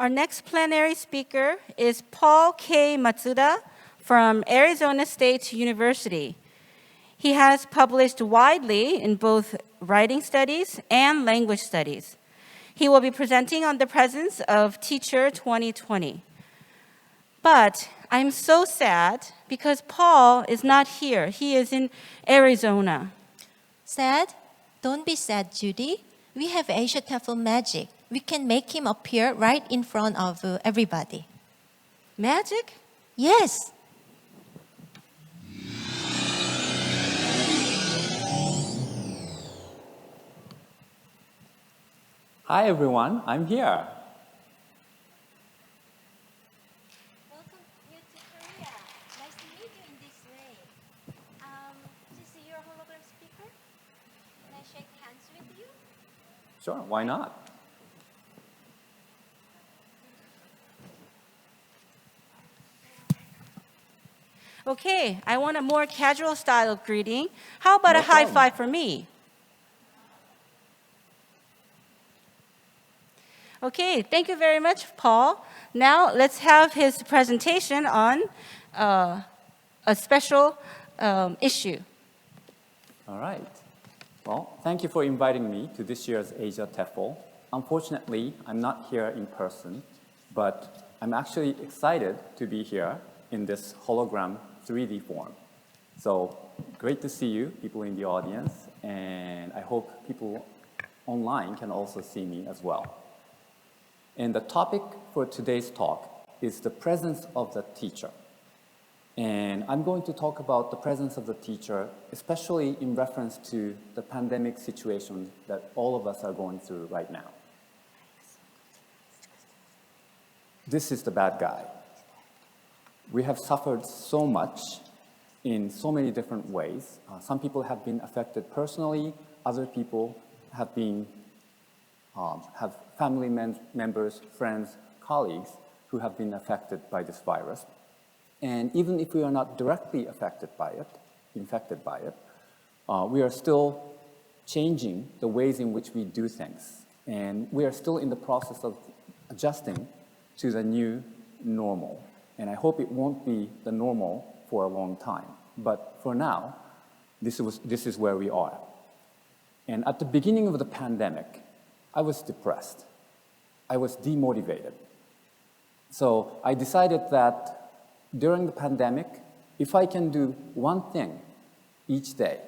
Our next plenary speaker is Paul K. Matsuda from Arizona State University. He has published widely in both writing studies and language studies. He will be presenting on the presence of Teacher 2020. But I'm so sad because Paul is not here. He is in Arizona. Sad? Don't be sad, Judy. We have Asia TEFL magic. We can make him appear right in front of everybody. Magic? Yes. Hi everyone, I'm here. Welcome you to Korea. Nice to meet you in this way. This is your hologram speaker. Can I shake hands with you? Sure, why not? Okay, I want a more casual style of greeting. How about No a high problem. five for me? Okay, thank you very much, Paul. Now let's have his presentation on a special issue. All right. Well, thank you for inviting me to this year's Asia TEFL. Unfortunately, I'm not here in person, but I'm actually excited to be here in this hologram 3D form. So great to see you, people in the audience, and I hope people online can also see me as well. And the topic for today's talk is the presence of the teacher. And I'm going to talk about the presence of the teacher, especially in reference to the pandemic situation that all of us are going through right now. This is the bad guy. We have suffered so much in so many different ways. Some people have been affected personally, other people have been have family members, friends, colleagues who have been affected by this virus. And even if we are not directly infected by it, we are still changing the ways in which we do things. And we are still in the process of adjusting to the new normal. And I hope it won't be the normal for a long time. But for now, this is where we are. And at the beginning of the pandemic, I was depressed. I was demotivated. So I decided that during the pandemic, if I can do one thing each day,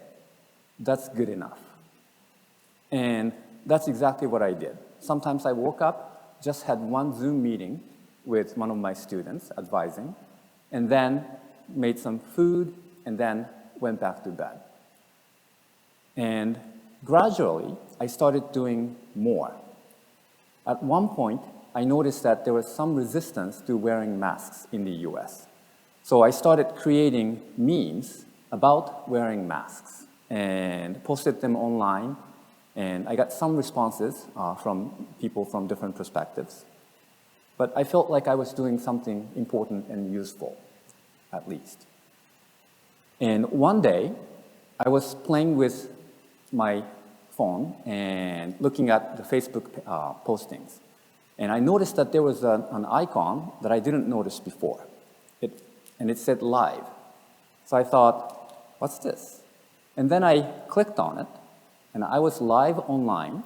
that's good enough. And that's exactly what I did. Sometimes I woke up, just had one Zoom meeting with one of my students advising, and then made some food, and then went back to bed. And gradually, I started doing more. At one point, I noticed that there was some resistance to wearing masks in the US. So I started creating memes about wearing masks and posted them online, and I got some responses from people from different perspectives. But I felt like I was doing something important and useful, at least. And one day, I was playing with my phone and looking at the Facebook postings. And I noticed that there was an icon that I didn't notice before. And it said live. So I thought, what's this? And then I clicked on it, and I was live online,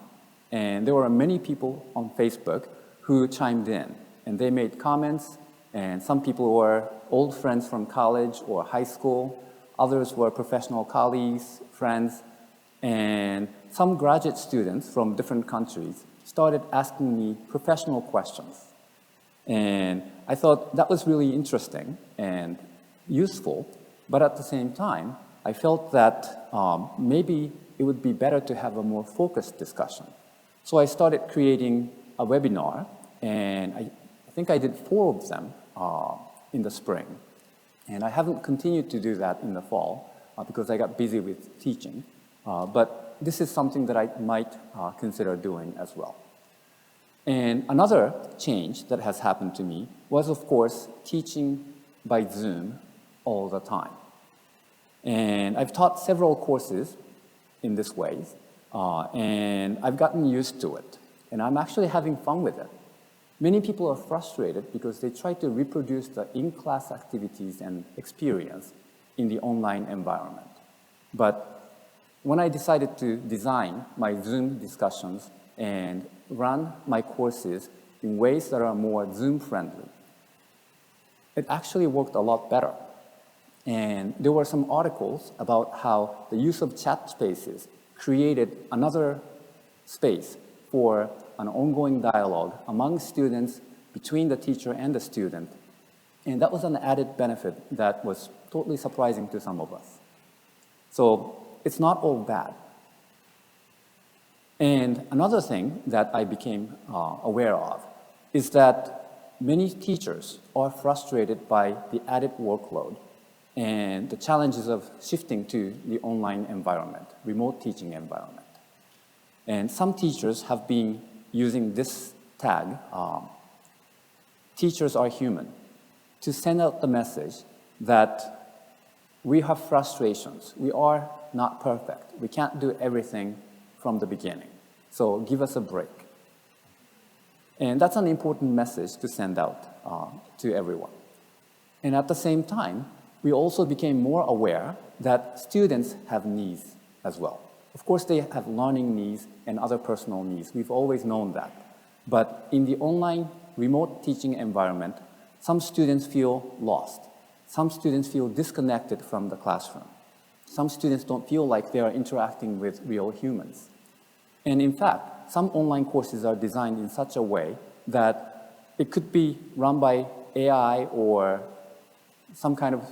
and there were many people on Facebook who chimed in. And they made comments, and some people were old friends from college or high school. Others were professional colleagues, friends, and some graduate students from different countries started asking me professional questions. And I thought that was really interesting and useful, but at the same time, I felt that maybe it would be better to have a more focused discussion. So I started creating a webinar, and I think I did 4 of them in the spring. And I haven't continued to do that in the fall because I got busy with teaching. But this is something that I might consider doing as well. And another change that has happened to me was, of course, teaching by Zoom all the time. And I've taught several courses in this way, and I've gotten used to it. And I'm actually having fun with it. Many people are frustrated because they try to reproduce the in-class activities and experience in the online environment. But when I decided to design my Zoom discussions and run my courses in ways that are more Zoom-friendly, it actually worked a lot better. And there were some articles about how the use of chat spaces created another space for an ongoing dialogue among students, between the teacher and the student. And that was an added benefit that was totally surprising to some of us. So it's not all bad. And another thing that I became aware of is that many teachers are frustrated by the added workload and the challenges of shifting to the online environment, remote teaching environment. And some teachers have been using this tag, teachers are human, to send out the message that we have frustrations. We are not perfect. We can't do everything from the beginning. So give us a break. And that's an important message to send out to everyone. And at the same time, we also became more aware that students have needs as well. Of course, they have learning needs and other personal needs. We've always known that. But in the online remote teaching environment, some students feel lost. Some students feel disconnected from the classroom. Some students don't feel like they are interacting with real humans. And in fact, some online courses are designed in such a way that it could be run by AI or some kind of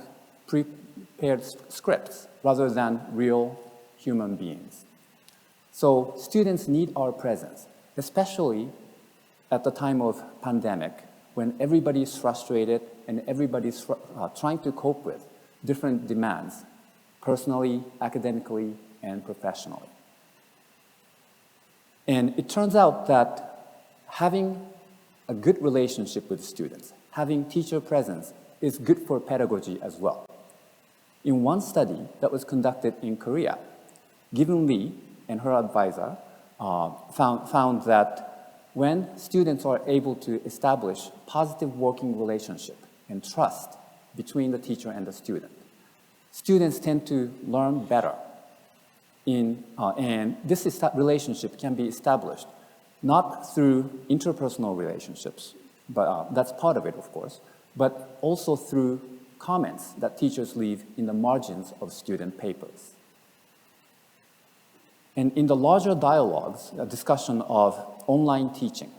prepared scripts rather than real human beings. So students need our presence, especially at the time of pandemic, when everybody is frustrated and everybody's trying to cope with different demands, personally, academically, and professionally. And it turns out that having a good relationship with students, having teacher presence, is good for pedagogy as well. In one study that was conducted in Korea, Given Lee and her advisor found that when students are able to establish positive working relationship and trust between the teacher and the student, students tend to learn better. And this relationship can be established not through interpersonal relationships, but that's part of it, of course, but also through comments that teachers leave in the margins of student papers. And in the larger dialogues, a discussion of online teaching,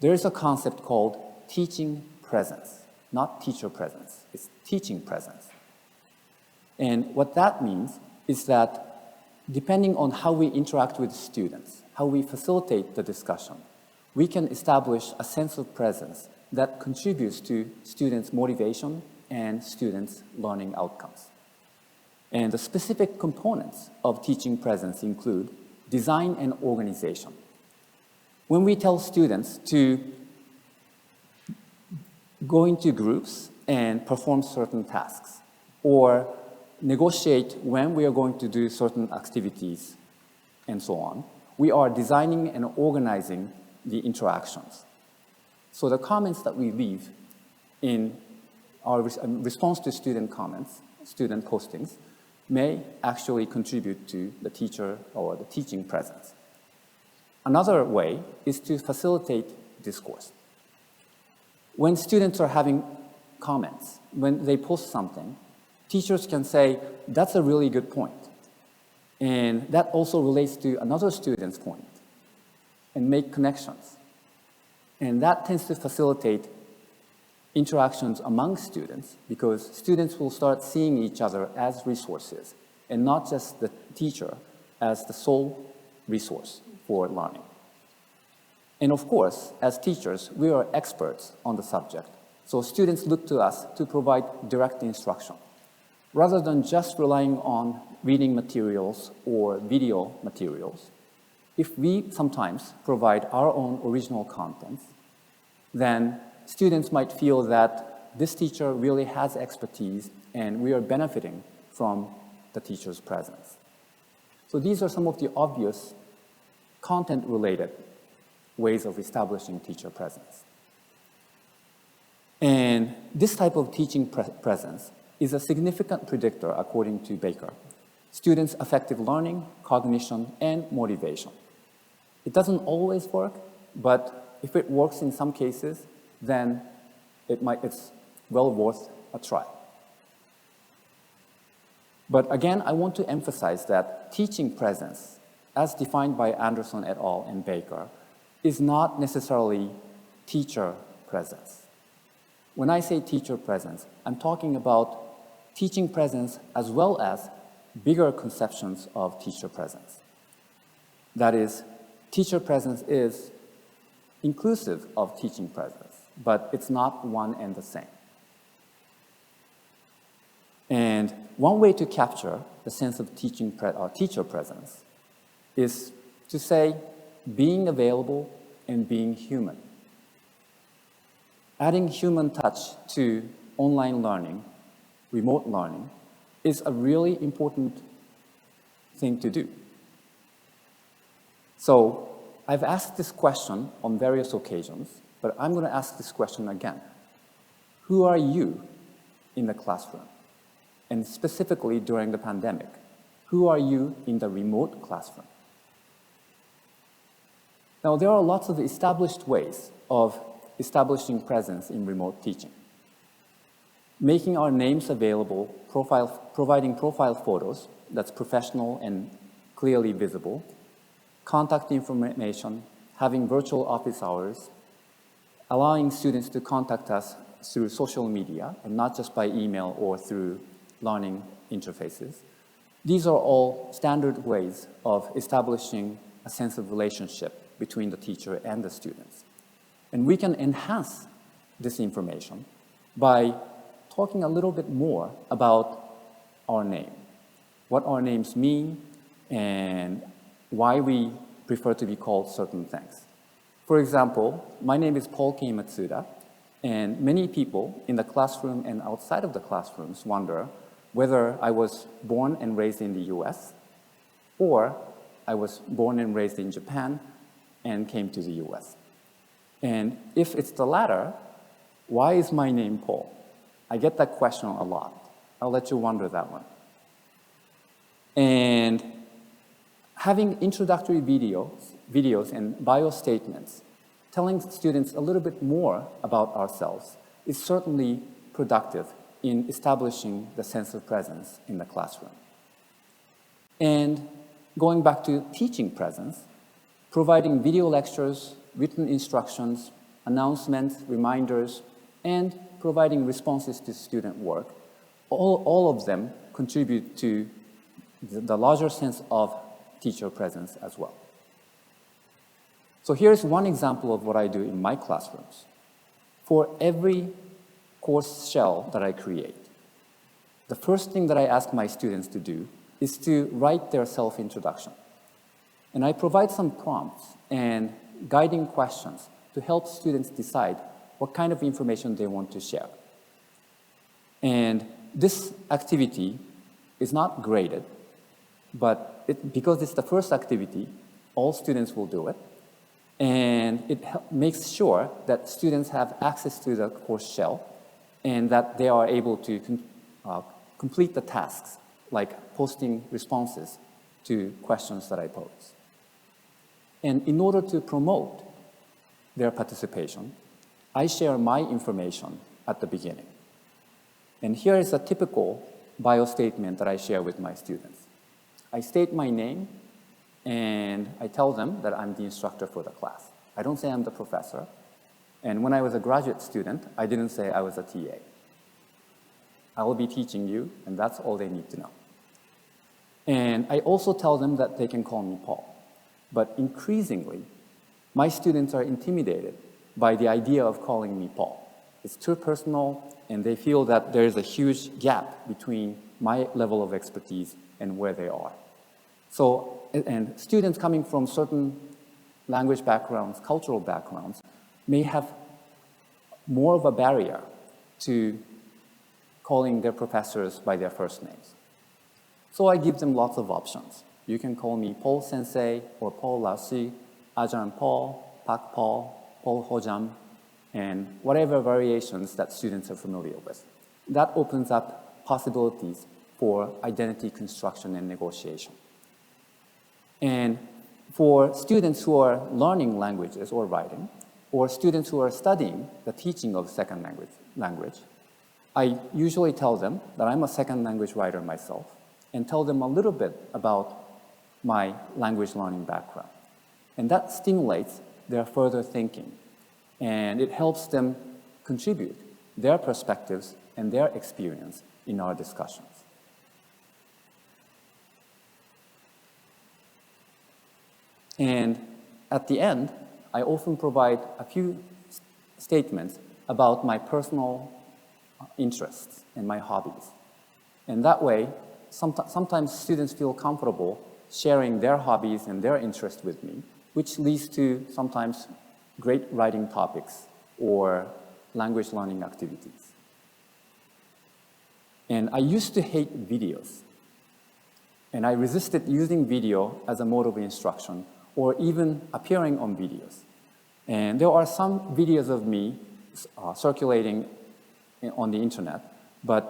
there is a concept called teaching presence, not teacher presence. It's teaching presence. And what that means is that depending on how we interact with students, how we facilitate the discussion, we can establish a sense of presence that contributes to students' motivation and students' learning outcomes. And the specific components of teaching presence include design and organization. When we tell students to go into groups and perform certain tasks, or negotiate when we are going to do certain activities, and so on, we are designing and organizing the interactions. So the comments that we leave in our response to student comments, student postings, may actually contribute to the teacher or the teaching presence. Another way is to facilitate discourse. When students are having comments, when they post something, teachers can say, that's a really good point. And that also relates to another student's point, and make connections. And that tends to facilitate interactions among students, because students will start seeing each other as resources and not just the teacher as the sole resource for learning. And of course, as teachers, we are experts on the subject, so students look to us to provide direct instruction. Rather than just relying on reading materials or video materials, if we sometimes provide our own original contents, then students might feel that this teacher really has expertise and we are benefiting from the teacher's presence. So these are some of the obvious content-related ways of establishing teacher presence. And this type of teaching presence is a significant predictor, according to Baker, students' effective learning, cognition, and motivation. It doesn't always work, but if it works in some cases, then it's well worth a try. But again, I want to emphasize that teaching presence, as defined by Anderson et al. And Baker, is not necessarily teacher presence. When I say teacher presence, I'm talking about teaching presence as well as bigger conceptions of teacher presence. That is, teacher presence is inclusive of teaching presence, but it's not one and the same. And one way to capture the sense of teacher presence is to say being available and being human. Adding human touch to online learning, remote learning, is a really important thing to do. So I've asked this question on various occasions, but I'm going to ask this question again. Who are you in the classroom? And specifically during the pandemic, who are you in the remote classroom? Now, there are lots of established ways of establishing presence in remote teaching. Making our names available, providing profile photos that's professional and clearly visible, contact information, having virtual office hours, allowing students to contact us through social media and not just by email or through learning interfaces. These are all standard ways of establishing a sense of relationship between the teacher and the students. And we can enhance this information by talking a little bit more about our name, what our names mean, and why we prefer to be called certain things. For example, my name is Paul K. Matsuda, and many people in the classroom and outside of the classrooms wonder whether I was born and raised in the US, or I was born and raised in Japan and came to the US. And if it's the latter, why is my name Paul? I get that question a lot. I'll let you wonder that one. And having introductory videos and bio statements, telling students a little bit more about ourselves is certainly productive in establishing the sense of presence in the classroom. And going back to teaching presence, providing video lectures, written instructions, announcements, reminders, and providing responses to student work, all of them contribute to the larger sense of teacher presence as well. So here's one example of what I do in my classrooms. For every course shell that I create, the first thing that I ask my students to do is to write their self-introduction. And I provide some prompts and guiding questions to help students decide what kind of information they want to share. And this activity is not graded, but because it's the first activity, all students will do it. And it makes sure that students have access to the course shell and that they are able to complete the tasks, like posting responses to questions that I pose. And in order to promote their participation, I share my information at the beginning. And here is a typical bio statement that I share with my students. I state my name, and I tell them that I'm the instructor for the class. I don't say I'm the professor. And when I was a graduate student, I didn't say I was a TA. I will be teaching you, and that's all they need to know. And I also tell them that they can call me Paul. But increasingly, my students are intimidated by the idea of calling me Paul. It's too personal, and they feel that there is a huge gap between my level of expertise and where they are. So, and students coming from certain language backgrounds, cultural backgrounds, may have more of a barrier to calling their professors by their first names. So I give them lots of options. You can call me Paul Sensei or Paul Lao-shi, Ajahn Paul, Hakpal, Pol Hojam, and whatever variations that students are familiar with. That opens up possibilities for identity construction and negotiation. And for students who are learning languages or writing, or students who are studying the teaching of second language, I usually tell them that I'm a second language writer myself and tell them a little bit about my language learning background. And that stimulates their further thinking, and it helps them contribute their perspectives and their experience in our discussions. And at the end, I often provide a few statements about my personal interests and my hobbies. And that way, sometimes students feel comfortable sharing their hobbies and their interests with me, which leads to sometimes great writing topics or language learning activities. And I used to hate videos. And I resisted using video as a mode of instruction or even appearing on videos. And there are some videos of me circulating on the internet, but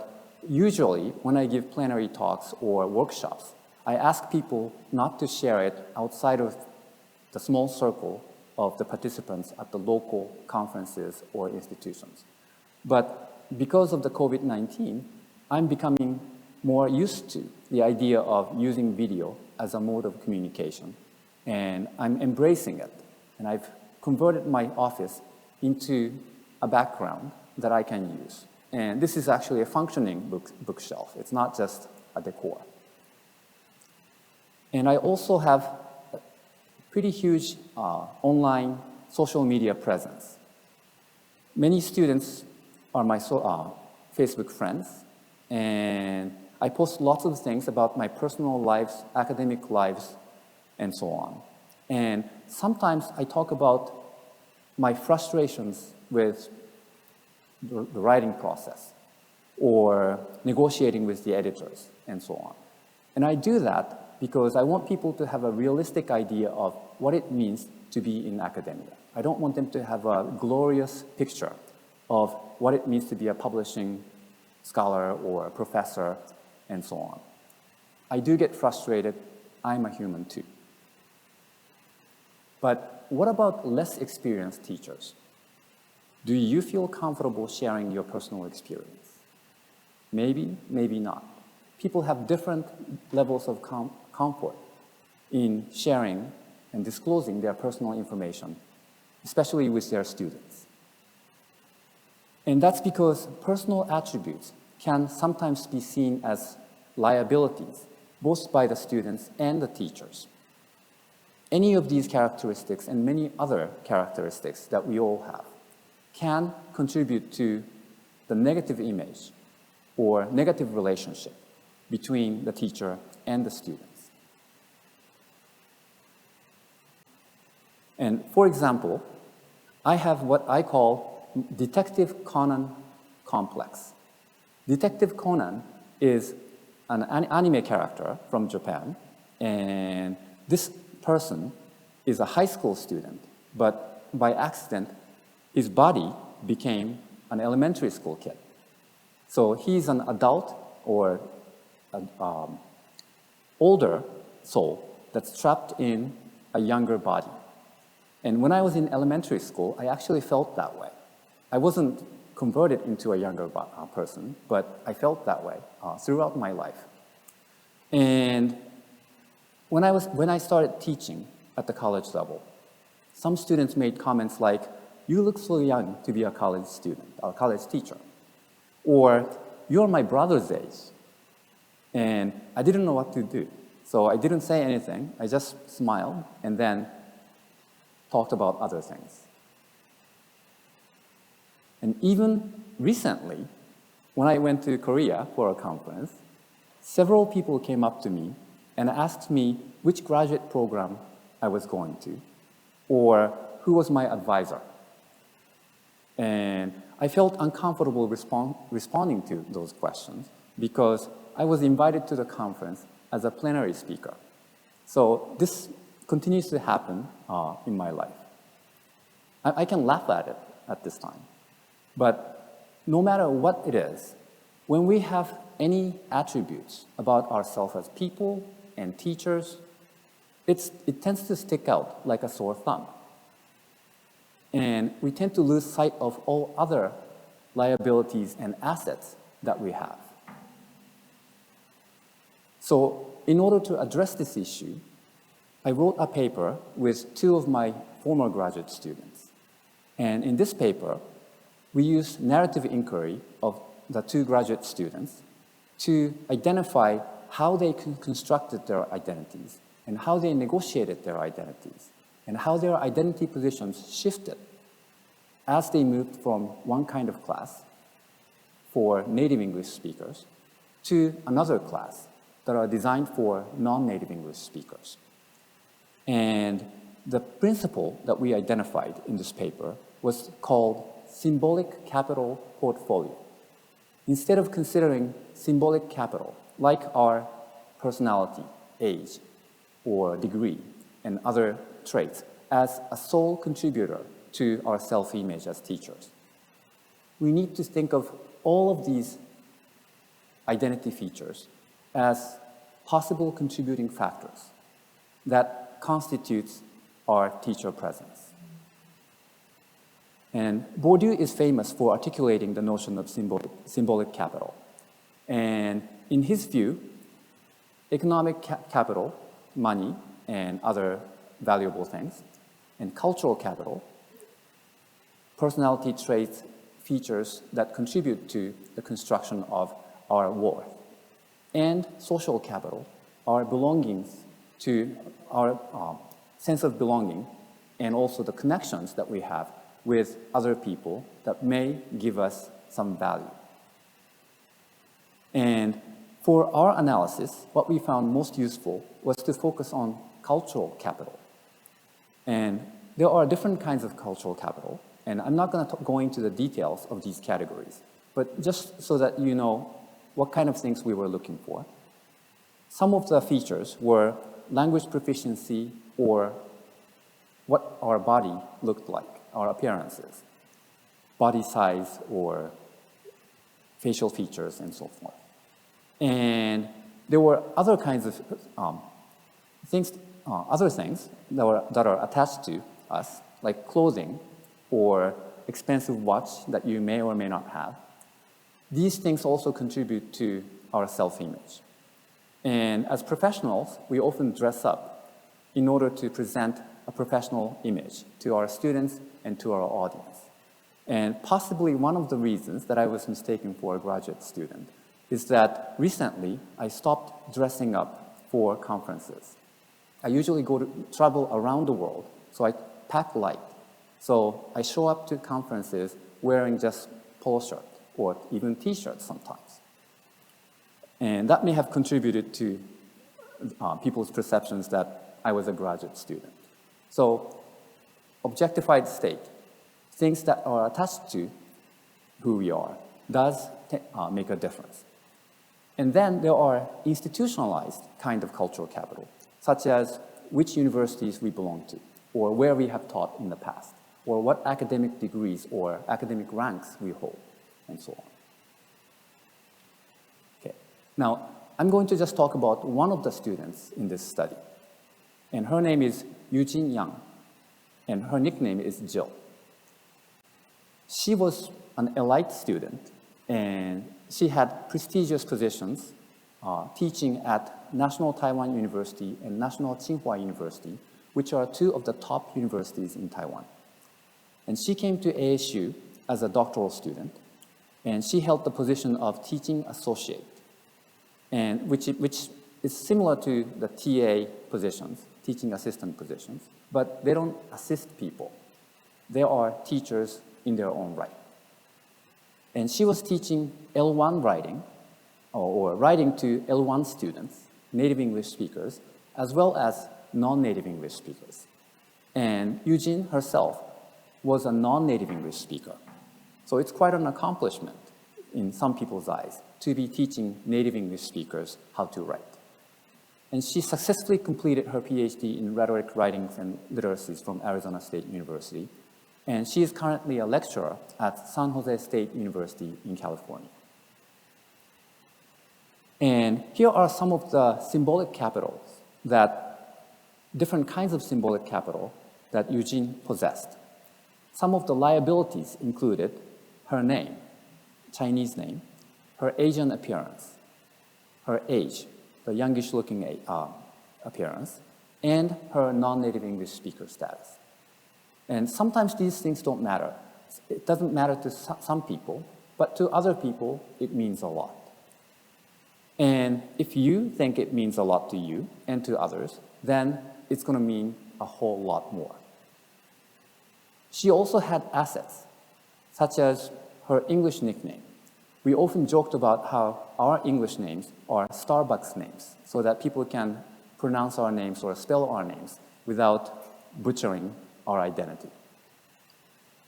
usually when I give plenary talks or workshops, I ask people not to share it outside of the small circle of the participants at the local conferences or institutions. But because of the COVID-19, I'm becoming more used to the idea of using video as a mode of communication, and I'm embracing it. And I've converted my office into a background that I can use. And this is actually a functioning bookshelf. It's not just a decor. And I also have a pretty huge online social media presence. Many students are my Facebook friends, and I post lots of things about my personal lives, academic lives, and so on. And sometimes I talk about my frustrations with the writing process or negotiating with the editors and so on. And I do that because I want people to have a realistic idea of what it means to be in academia. I don't want them to have a glorious picture of what it means to be a publishing scholar or a professor and so on. I do get frustrated. I'm a human too. But what about less experienced teachers? Do you feel comfortable sharing your personal experience? Maybe, maybe not. People have different levels of comfort in sharing and disclosing their personal information, especially with their students. And that's because personal attributes can sometimes be seen as liabilities, both by the students and the teachers. Any of these characteristics and many other characteristics that we all have can contribute to the negative image or negative relationship between the teacher and the students. And for example, I have what I call Detective Conan complex. Detective Conan is an anime character from Japan, and this person is a high school student, but by accident, his body became an elementary school kid. So he's an adult or an older soul that's trapped in a younger body. And when I was in elementary school, I actually felt that way. I wasn't converted into a younger person, but I felt that way throughout my life. And when I started teaching at the college level, some students made comments like, "You look so young to be a college student, a college teacher," or "You're my brother's age." And I didn't know what to do. So I didn't say anything. I just smiled and then talked about other things. And even recently, when I went to Korea for a conference, several people came up to me and asked me which graduate program I was going to, or who was my advisor. And I felt uncomfortable responding to those questions because I was invited to the conference as a plenary speaker. So this continues to happen in my life. I can laugh at it at this time. But no matter what it is, when we have any attributes about ourselves as people and teachers, it tends to stick out like a sore thumb. And we tend to lose sight of all other liabilities and assets that we have. So in order to address this issue, I wrote a paper with two of my former graduate students. And in this paper, we used narrative inquiry of the two graduate students to identify how they constructed their identities and how they negotiated their identities and how their identity positions shifted as they moved from one kind of class for native English speakers to another class that are designed for non-native English speakers. And the principle that we identified in this paper was called symbolic capital portfolio. Instead of considering symbolic capital, like our personality, age, or degree, and other traits, as a sole contributor to our self-image as teachers, we need to think of all of these identity features as possible contributing factors that constitutes our teacher presence. And Bourdieu is famous for articulating the notion of symbolic capital. And in his view, economic capital, money, and other valuable things, and cultural capital, personality traits, features that contribute to the construction of our worth, and social capital, our belongings to our sense of belonging, and also the connections that we have with other people that may give us some value. And for our analysis, what we found most useful was to focus on cultural capital. And there are different kinds of cultural capital, and I'm not going to go into the details of these categories, but just so that you know what kind of things we were looking for. Some of the features were language proficiency or what our body looked like, our appearances, body size or facial features and so forth. And there were other kinds of things, other things that are attached to us, like clothing or expensive watch that you may or may not have. These things also contribute to our self-image. And as professionals, we often dress up in order to present a professional image to our students and to our audience. And possibly one of the reasons that I was mistaken for a graduate student is that recently I stopped dressing up for conferences. I usually travel around the world, so I pack light. So I show up to conferences wearing just polo shirt or even t-shirts sometimes. And that may have contributed to people's perceptions that I was a graduate student. So objectified state, things that are attached to who we are, does make a difference. And then there are institutionalized kind of cultural capital, such as which universities we belong to, or where we have taught in the past, or what academic degrees or academic ranks we hold, and so on. Okay. Now, I'm going to just talk about one of the students in this study. And her name is Eugene Yang, and her nickname is Jill. She was an elite student, and she had prestigious positions teaching at National Taiwan University and National Tsinghua University, which are two of the top universities in Taiwan. And she came to ASU as a doctoral student, and she held the position of teaching associate, and which is similar to the TA positions, teaching assistant positions, but they don't assist people. They are teachers in their own right. And she was teaching L1 writing, or writing to L1 students, native English speakers, as well as non-native English speakers. And Eugene herself was a non-native English speaker. So it's quite an accomplishment in some people's eyes to be teaching native English speakers how to write. And she successfully completed her PhD in rhetoric, writings, and literacies from Arizona State University. And she is currently a lecturer at San Jose State University in California. And here are some of the symbolic capitals different kinds of symbolic capital that Eugene possessed. Some of the liabilities included her name, Chinese name, her Asian appearance, her age, the youngish-looking appearance, and her non-native English speaker status. And sometimes these things don't matter. It doesn't matter to some people, but to other people, it means a lot. And if you think it means a lot to you and to others, then it's going to mean a whole lot more. She also had assets, such as her English nickname. We often joked about how our English names are Starbucks names, so that people can pronounce our names or spell our names without butchering our identity.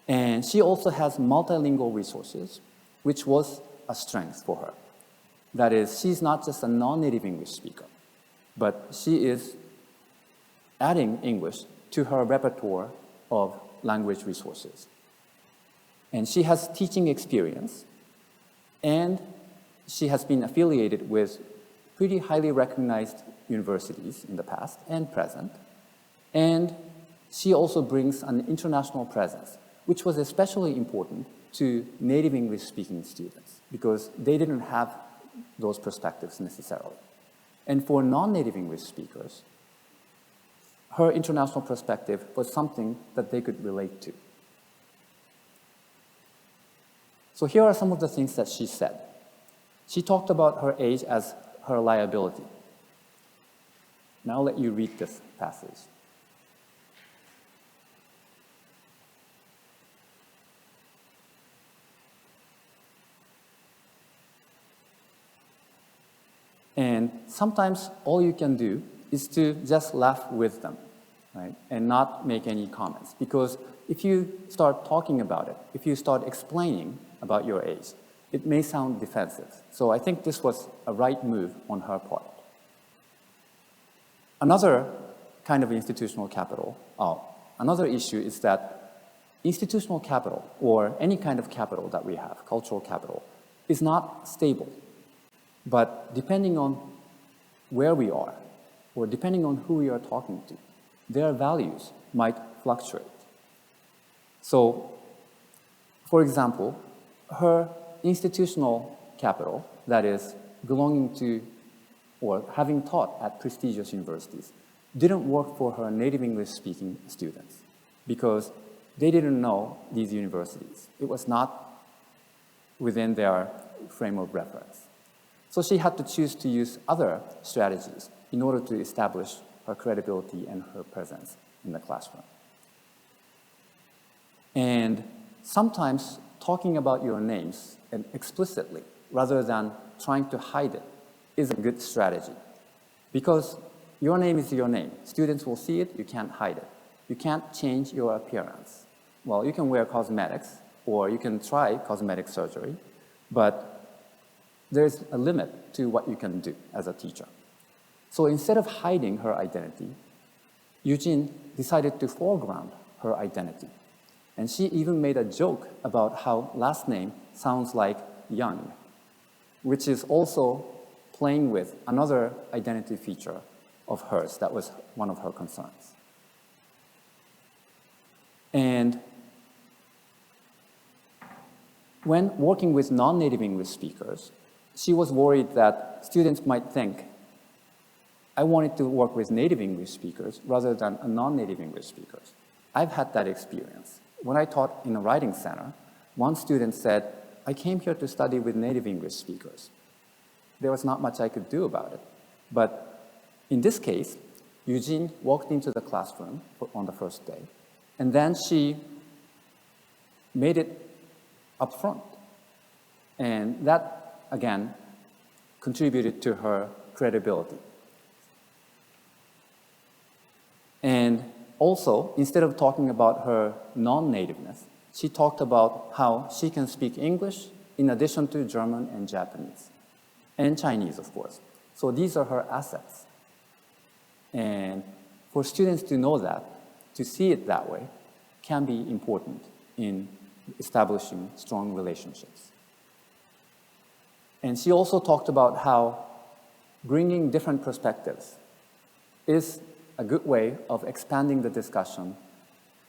And she also has multilingual resources, which was a strength for her. That is, she's not just a non-native English speaker, but she is adding English to her repertoire of language resources. And she has teaching experience, and she has been affiliated with pretty highly recognized universities in the past and present. And she also brings an international presence, which was especially important to native English-speaking students because they didn't have those perspectives necessarily. And for non-native English speakers, her international perspective was something that they could relate to. So here are some of the things that she said. She talked about her age as her liability. Now I'll let you read this passage. And sometimes all you can do is to just laugh with them, right? And not make any comments. Because if you start talking about it, if you start explaining about your age, it may sound defensive. So I think this was a right move on her part. Another kind of institutional capital, another issue is that institutional capital, or any kind of capital that we have, cultural capital, is not stable. But depending on where we are, or depending on who we are talking to, their values might fluctuate. So, for example, her institutional capital, that is, belonging to or having taught at prestigious universities, didn't work for her native English-speaking students because they didn't know these universities. It was not within their frame of reference. So she had to choose to use other strategies in order to establish her credibility and her presence in the classroom. And sometimes talking about your names and explicitly, rather than trying to hide it, is a good strategy. Because your name is your name. Students will see it, you can't hide it. You can't change your appearance. Well, you can wear cosmetics, or you can try cosmetic surgery, but there's a limit to what you can do as a teacher. So instead of hiding her identity, Eugene decided to foreground her identity. And she even made a joke about how last name sounds like Young, which is also playing with another identity feature of hers that was one of her concerns. And when working with non-native English speakers, she was worried that students might think, I wanted to work with native English speakers rather than non-native English speakers. I've had that experience. When I taught in a writing center, one student said, I came here to study with native English speakers. There was not much I could do about it. But in this case, Eugene walked into the classroom on the first day, and then she made it up front. And that, again, contributed to her credibility. And also, instead of talking about her non-nativeness, she talked about how she can speak English in addition to German and Japanese, and Chinese, of course. So these are her assets. And for students to know that, to see it that way, can be important in establishing strong relationships. And she also talked about how bringing different perspectives is a good way of expanding the discussion,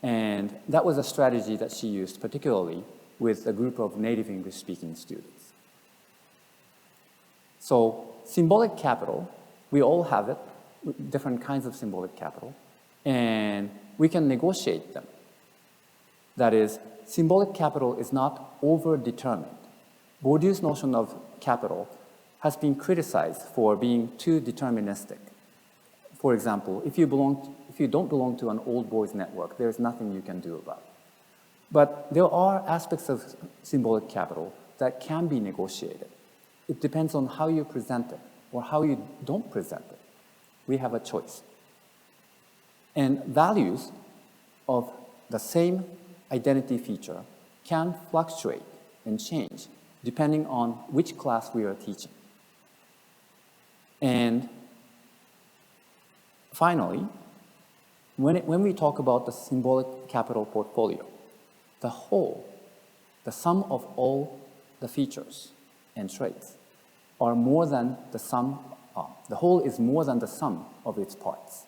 and that was a strategy that she used particularly with a group of native English-speaking students. So symbolic capital, we all have it, different kinds of symbolic capital, and we can negotiate them. That is, symbolic capital is not over-determined. Bourdieu's notion of capital has been criticized for being too deterministic. For example, if you don't belong to an old boys network, there's nothing you can do about it. But there are aspects of symbolic capital that can be negotiated. It depends on how you present it or how you don't present it. We have a choice. And values of the same identity feature can fluctuate and change depending on which class we are teaching. And finally, when we talk about the symbolic capital portfolio, the whole, the sum of all the features and traits are more than the sum, the whole is more than the sum of its parts.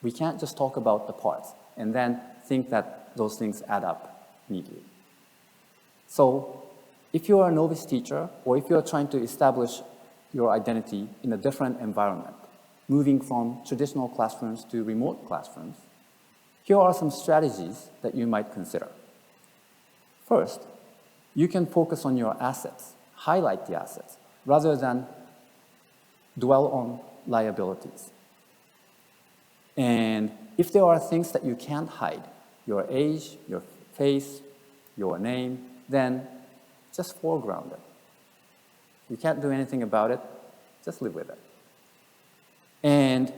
We can't just talk about the parts and then think that those things add up neatly. So if you are a novice teacher, or if you are trying to establish your identity in a different environment, moving from traditional classrooms to remote classrooms, here are some strategies that you might consider. First, you can focus on your assets, highlight the assets, rather than dwell on liabilities. And if there are things that you can't hide, your age, your face, your name, then just foreground it. You can't do anything about it, just live with it. And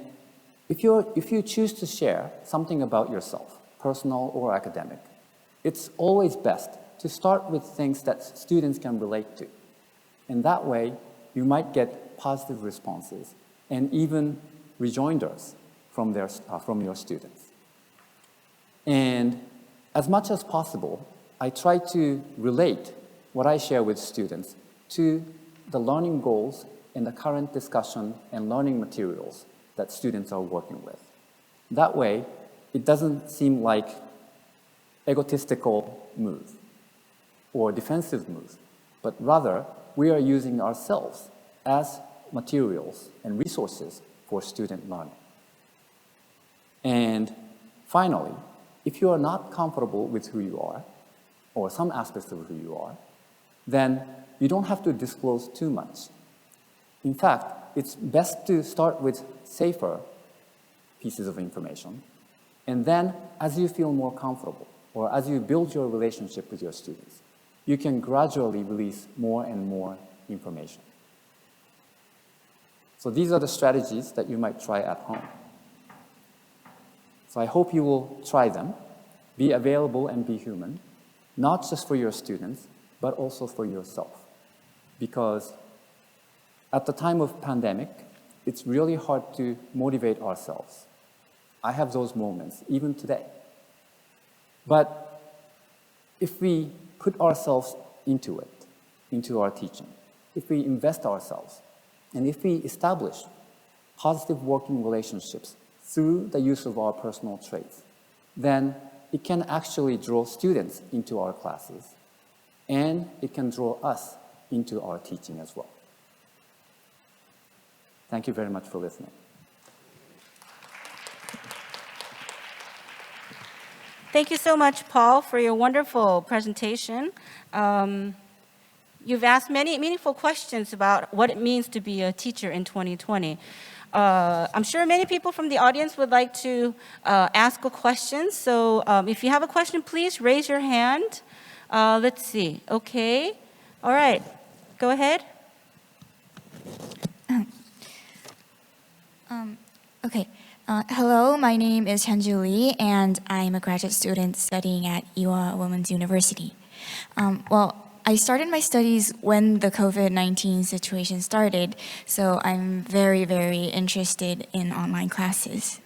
if you choose to share something about yourself, personal or academic, it's always best to start with things that students can relate to. And that way, you might get positive responses and even rejoinders from your students. And as much as possible, I try to relate what I share with students to the learning goals in the current discussion and learning materials that students are working with. That way, it doesn't seem like egotistical move or defensive move, but rather we are using ourselves as materials and resources for student learning. And finally, if you are not comfortable with who you are, or some aspects of who you are, then you don't have to disclose too much. In fact, it's best to start with safer pieces of information, and then as you feel more comfortable, or as you build your relationship with your students, you can gradually release more and more information. So these are the strategies that you might try at home. So I hope you will try them, be available and be human, not just for your students, but also for yourself. Because at the time of pandemic, it's really hard to motivate ourselves. I have those moments, even today. But if we put ourselves into it, into our teaching, if we invest ourselves, and if we establish positive working relationships through the use of our personal traits, then it can actually draw students into our classes, and it can draw us into our teaching as well. Thank you very much for listening. Thank you so much, Paul, for your wonderful presentation. You've asked many meaningful questions about what it means to be a teacher in 2020. I'm sure many people from the audience would like to ask a question. So if you have a question, please raise your hand. Let's see. Okay. All right. Go ahead. Okay. Hello, my name is Hyunju Lee, and I'm a graduate student studying at Ewha Women's University. I started my studies when the COVID-19 situation started, so I'm very, very interested in online classes.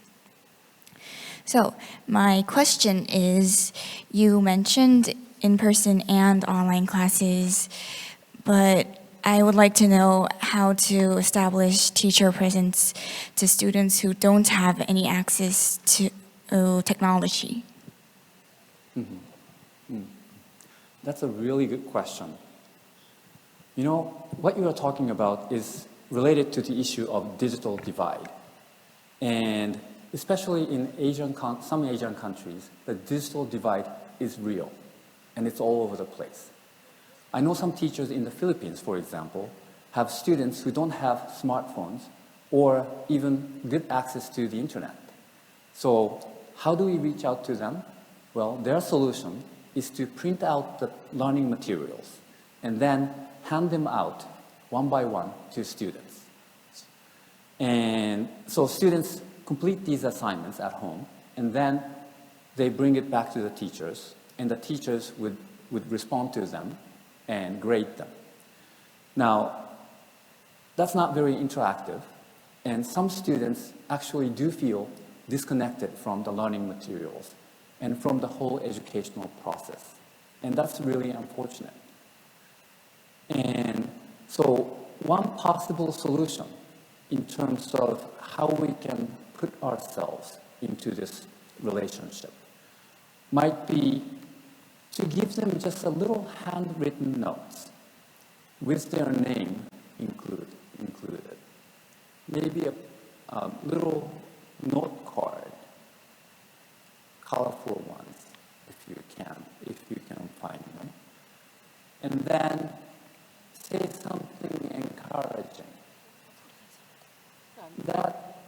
So, my question is, you mentioned in-person and online classes, but I would like to know how to establish teacher presence to students who don't have any access to technology. That's a really good question. You know, what you are talking about is related to the issue of digital divide. And especially in some Asian countries, the digital divide is real, and it's all over the place. I know some teachers in the Philippines, for example, have students who don't have smartphones or even good access to the internet. So how do we reach out to them? Well, their solution is to print out the learning materials and then hand them out one by one to students. And so students complete these assignments at home, and then they bring it back to the teachers, and the teachers would respond to them and grade them. Now, that's not very interactive, and some students actually do feel disconnected from the learning materials and from the whole educational process. And that's really unfortunate. And so one possible solution in terms of how we can put ourselves into this relationship might be to give them just a little handwritten notes with their name included. Maybe a little note card, colorful ones, if you can find them. And then say something encouraging. That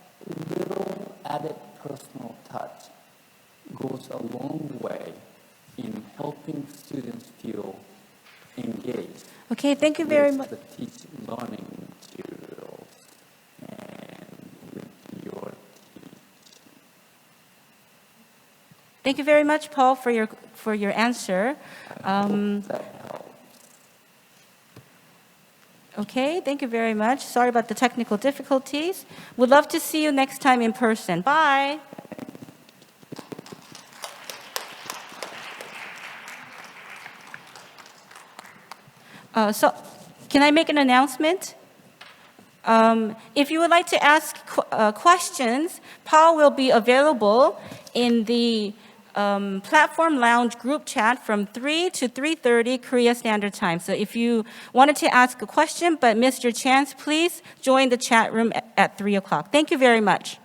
little added personal touch goes a long way in helping students feel engaged. Okay, thank you very with much. the learning materials and with your teaching. Thank you very much, Paul, for your answer. That helps. Okay, thank you very much. Sorry about the technical difficulties. We'd love to see you next time in person. Bye. So, can I make an announcement? If you would like to ask questions, Paul will be available in the Platform Lounge group chat from 3 to 3:30 Korea Standard Time. So if you wanted to ask a question but missed your chance, please join the chat room at 3 o'clock. Thank you very much.